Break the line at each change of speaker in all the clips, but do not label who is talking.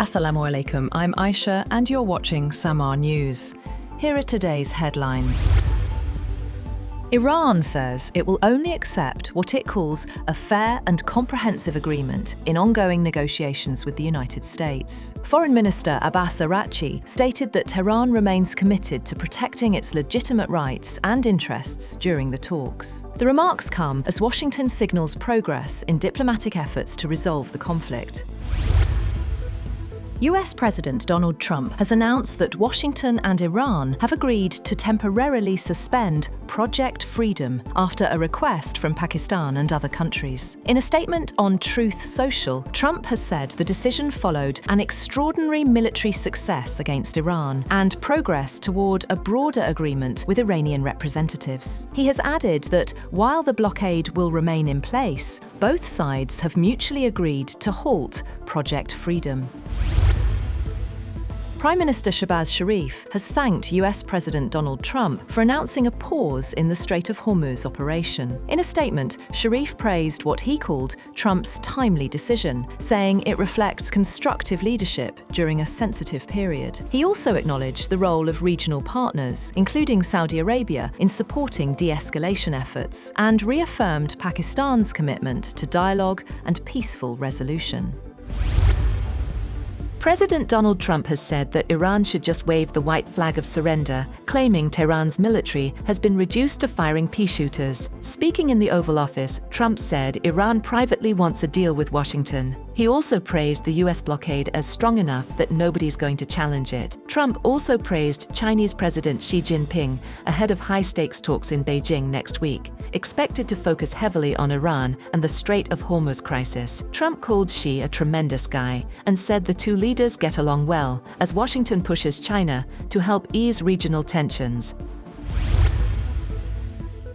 Assalamu alaikum, I'm Aisha and you're watching SAMAA News. Here are today's headlines. Iran says it will only accept what it calls a fair and comprehensive agreement in ongoing negotiations with the United States. Foreign Minister Abbas Araghchi stated that Tehran remains committed to protecting its legitimate rights and interests during the talks. The remarks come as Washington signals progress in diplomatic efforts to resolve the conflict. US President Donald Trump has announced that Washington and Iran have agreed to temporarily suspend Project Freedom after a request from Pakistan and other countries. In a statement on Truth Social, Trump has said the decision followed an extraordinary military success against Iran and progress toward a broader agreement with Iranian representatives. He has added that while the blockade will remain in place, both sides have mutually agreed to halt Project Freedom. Prime Minister Shehbaz Sharif has thanked US President Donald Trump for announcing a pause in the Strait of Hormuz operation. In a statement, Sharif praised what he called Trump's timely decision, saying it reflects constructive leadership during a sensitive period. He also acknowledged the role of regional partners, including Saudi Arabia, in supporting de-escalation efforts, and reaffirmed Pakistan's commitment to dialogue and peaceful resolution. President Donald Trump has said that Iran should just wave the white flag of surrender, claiming Tehran's military has been reduced to firing pea shooters. Speaking in the Oval Office, Trump said Iran privately wants a deal with Washington. He also praised the US blockade as strong enough that nobody's going to challenge it. Trump also praised Chinese President Xi Jinping ahead of high-stakes talks in Beijing next week, expected to focus heavily on Iran and the Strait of Hormuz crisis. Trump called Xi a tremendous guy and said the two leaders get along well as Washington pushes China to help ease regional tensions.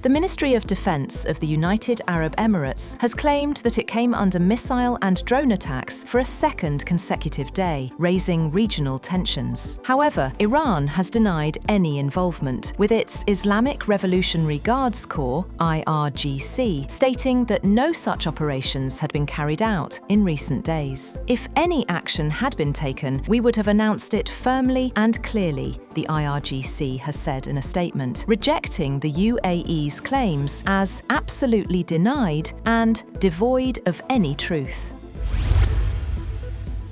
The Ministry of Defense of the United Arab Emirates has claimed that it came under missile and drone attacks for a second consecutive day, raising regional tensions. However, Iran has denied any involvement, with its Islamic Revolutionary Guard Corps, IRGC, stating that no such operations had been carried out in recent days. If any action had been taken, we would have announced it firmly and clearly, the IRGC has said in a statement, rejecting the UAE's claims as absolutely denied and devoid of any truth.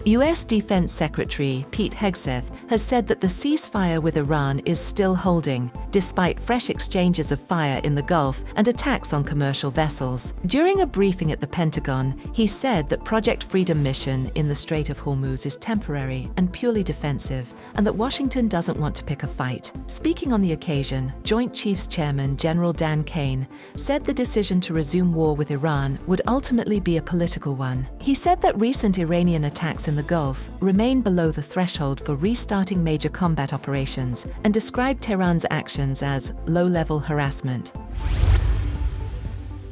US Defense Secretary Pete Hegseth has said that the ceasefire with Iran is still holding, despite fresh exchanges of fire in the Gulf and attacks on commercial vessels. During a briefing at the Pentagon, he said that Project Freedom mission in the Strait of Hormuz is temporary and purely defensive, and that Washington doesn't want to pick a fight. Speaking on the occasion, Joint Chiefs Chairman General Dan Kane said the decision to resume war with Iran would ultimately be a political one. He said that recent Iranian attacks in the Gulf remain below the threshold for restarting major combat operations and described Tehran's actions as low-level harassment.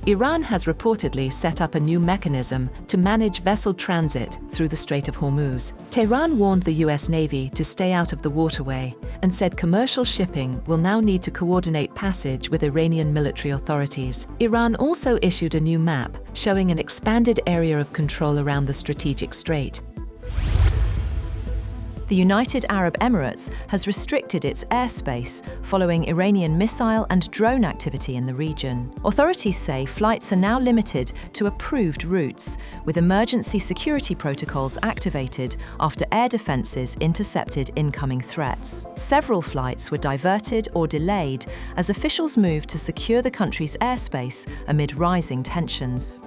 Iran has reportedly set up a new mechanism to manage vessel transit through the Strait of Hormuz. Tehran warned the US Navy to stay out of the waterway and said commercial shipping will now need to coordinate passage with Iranian military authorities. Iran also issued a new map showing an expanded area of control around the strategic strait. The United Arab Emirates has restricted its airspace following Iranian missile and drone activity in the region. Authorities say flights are now limited to approved routes, with emergency security protocols activated after air defenses intercepted incoming threats. Several flights were diverted or delayed as officials moved to secure the country's airspace amid rising tensions.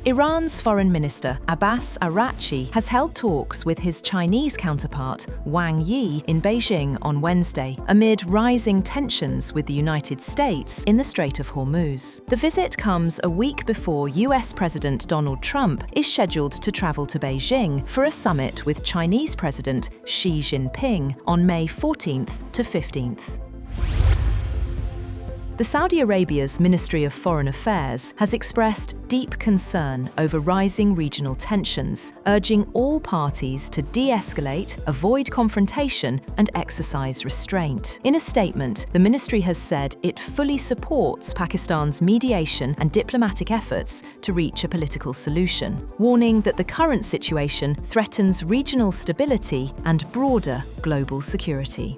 Iran's Foreign Minister Abbas Araghchi has held talks with his Chinese counterpart Wang Yi in Beijing on Wednesday, amid rising tensions with the United States in the Strait of Hormuz. The visit comes a week before US President Donald Trump is scheduled to travel to Beijing for a summit with Chinese President Xi Jinping on May 14th to 15th.
The Saudi Arabia's Ministry of Foreign Affairs has expressed deep concern over rising regional tensions, urging all parties to de-escalate, avoid confrontation, and exercise restraint. In a statement, the ministry has said it fully supports Pakistan's mediation and diplomatic efforts to reach a political solution, warning that the current situation threatens regional stability and broader global security.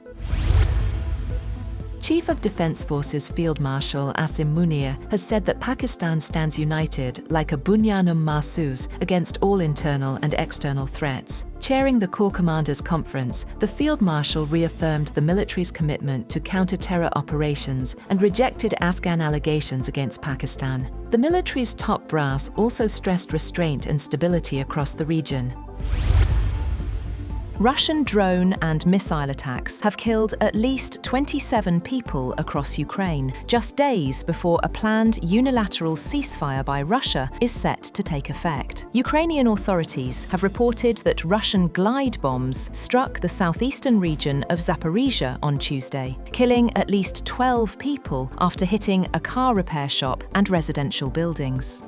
Chief of Defence Forces Field Marshal Asim Munir has said that Pakistan stands united like a bunyanum marsus against all internal and external threats. Chairing the Corps Commanders Conference, the Field Marshal reaffirmed the military's commitment to counter-terror operations and rejected Afghan allegations against Pakistan. The military's top brass also stressed restraint and stability across the region.
Russian drone and missile attacks have killed at least 27 people across Ukraine, just days before a planned unilateral ceasefire by Russia is set to take effect. Ukrainian authorities have reported that Russian glide bombs struck the southeastern region of Zaporizhia on Tuesday, killing at least 12 people after hitting a car repair shop and residential buildings.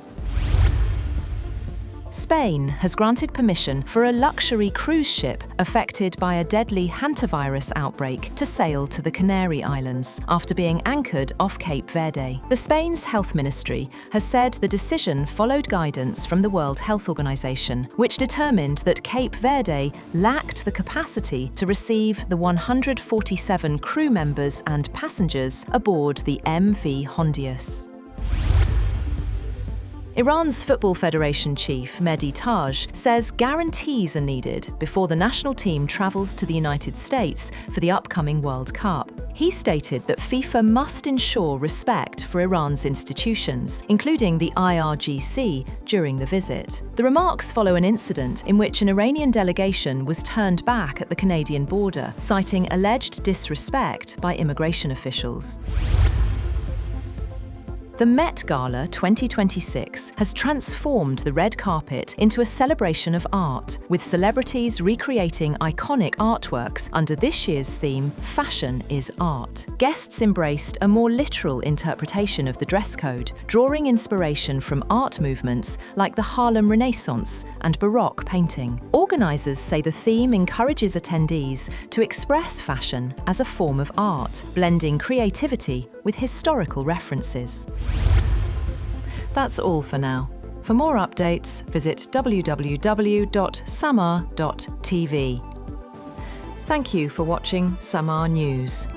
Spain has granted permission for a luxury cruise ship affected by a deadly hantavirus outbreak to sail to the Canary Islands after being anchored off Cape Verde. The Spain's health ministry has said the decision followed guidance from the World Health Organization, which determined that Cape Verde lacked the capacity to receive the 147 crew members and passengers aboard the MV Hondius. Iran's Football Federation chief, Mehdi Taj, says guarantees are needed before the national team travels to the United States for the upcoming World Cup. He stated that FIFA must ensure respect for Iran's institutions, including the IRGC, during the visit. The remarks follow an incident in which an Iranian delegation was turned back at the Canadian border, citing alleged disrespect by immigration officials. The Met Gala 2026 has transformed the red carpet into a celebration of art, with celebrities recreating iconic artworks under this year's theme, Fashion is Art. Guests embraced a more literal interpretation of the dress code, drawing inspiration from art movements like the Harlem Renaissance and Baroque painting. Organisers say the theme encourages attendees to express fashion as a form of art, blending creativity with historical references. That's all for now. For more updates, visit www.SAMAA TV. Thank you for watching SAMAA News.